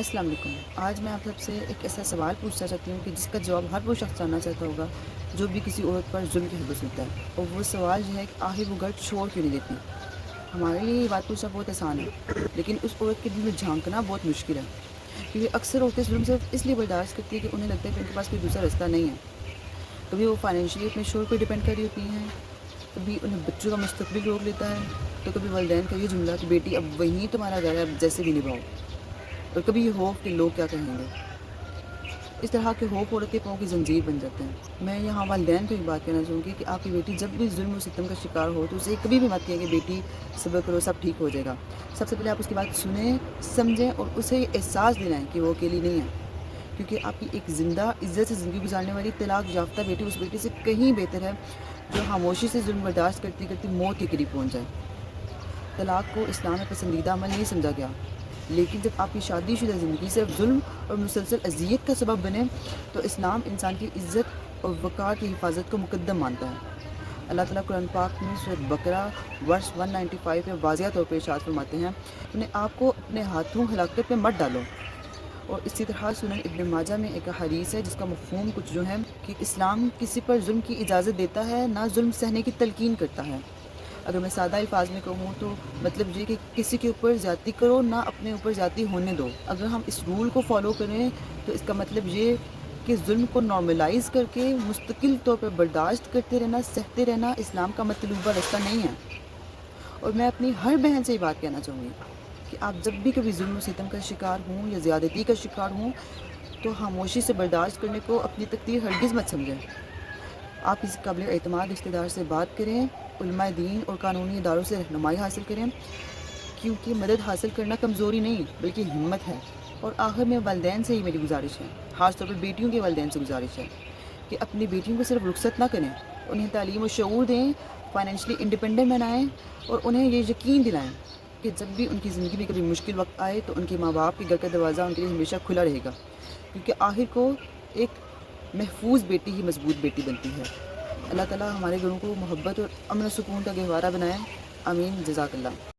السلام علیکم۔ آج میں آپ سب سے ایک ایسا سوال پوچھنا چاہتی ہوں کہ جس کا جواب ہر وہ شخص جاننا چاہتا ہوگا جو بھی کسی عورت پر ظلم کی خبر سنتا ہے، اور وہ سوال یہ ہے کہ آخر وہ گھر چھوڑ کیوں نہیں دیتی۔ ہمارے لیے یہ بات پوچھنا بہت آسان ہے، لیکن اس عورت کے دل میں جھانکنا بہت مشکل ہے، کیونکہ اکثر عورتیں ظلم صرف اس لیے برداشت کرتی ہے کہ انہیں لگتا ہے کہ ان کے پاس کوئی دوسرا رستہ نہیں ہے۔ کبھی وہ فائنینشلی اپنے شوہر پہ ڈپینڈ کر رہی ہوتی ہیں، کبھی انہیں بچوں کا مستقبل روک لیتا ہے، تو کبھی والدین کا یہ جملہ کہ بیٹی اب وہیں تمہارا گھر ہے، اب جیسے بھی نبھاؤ، اور کبھی یہ خوف کہ لوگ کیا کہیں گے۔ اس طرح کے خوف عورت کے پاؤں کی زنجیر بن جاتے ہیں۔ میں یہاں والدین کو ایک بات کہنا چاہوں گی کہ آپ کی بیٹی جب بھی ظلم و ستم کا شکار ہو تو اسے کبھی بھی مت کہیں کہ بیٹی صبر کرو، سب ٹھیک ہو جائے گا۔ سب سے پہلے آپ اس کی بات سنیں، سمجھیں اور اسے یہ احساس دلائیں کہ وہ اکیلی نہیں ہے، کیونکہ آپ کی ایک زندہ عزت سے زندگی گزارنے والی طلاق یافتہ بیٹی اس بیٹی سے کہیں بہتر ہے جو خاموشی سے ظلم برداشت کرتی کرتی موت کے قریب پہنچ جائے۔ طلاق کو اسلام میں پسندیدہ عمل نہیں سمجھا گیا، لیکن جب آپ کی شادی شدہ زندگی صرف ظلم اور مسلسل اذیت کا سبب بنے تو اسلام انسان کی عزت اور وقار کی حفاظت کو مقدم مانتا ہے۔ اللہ تعالیٰ قرآن پاک میں سورۃ بقرہ ورس 195 میں واضح طور پر ارشاد فرماتے ہیں، انہیں آپ کو اپنے ہاتھوں ہلاکت میں مت ڈالو۔ اور اسی طرح سنن ابن ماجہ میں ایک حدیث ہے جس کا مفہوم کچھ جو ہے کہ اسلام کسی پر ظلم کی اجازت دیتا ہے، نہ ظلم سہنے کی تلقین کرتا ہے۔ اگر میں سادہ الفاظ میں کہوں تو مطلب یہ کہ کسی کے اوپر زیادتی کرو، نہ اپنے اوپر زیادتی ہونے دو۔ اگر ہم اس رول کو فالو کریں تو اس کا مطلب یہ کہ ظلم کو نارملائز کر کے مستقل طور پر برداشت کرتے رہنا، سہتے رہنا اسلام کا مطلوبہ رستہ نہیں ہے۔ اور میں اپنی ہر بہن سے یہ بات کہنا چاہوں گی کہ آپ جب بھی کبھی ظلم و ستم کا شکار ہوں یا زیادتی کا شکار ہوں تو خاموشی سے برداشت کرنے کو اپنی تقدیر ہرگز مت سمجھیں۔ آپ کسی قابل اعتماد رشتہ دار سے بات کریں، علماء دین اور قانونی اداروں سے رہنمائی حاصل کریں، کیونکہ مدد حاصل کرنا کمزوری نہیں بلکہ ہمت ہے۔ اور آخر میں والدین سے ہی میری گزارش ہے، خاص طور پر بیٹیوں کے والدین سے گزارش ہے کہ اپنی بیٹیوں کو صرف رخصت نہ کریں، انہیں تعلیم و شعور دیں، فائنینشلی انڈیپینڈنٹ بنائیں اور انہیں یہ یقین دلائیں کہ جب بھی ان کی زندگی میں کبھی مشکل وقت آئے تو ان کے ماں باپ کے گھر کا دروازہ ان کے لیے ہمیشہ کھلا رہے گا، کیونکہ آخر کو ایک محفوظ بیٹی ہی مضبوط بیٹی بنتی ہے۔ اللہ تعالیٰ ہمارے گھروں کو محبت اور امن و سکون کا گہوارہ بنائے۔ آمین۔ جزاک اللہ۔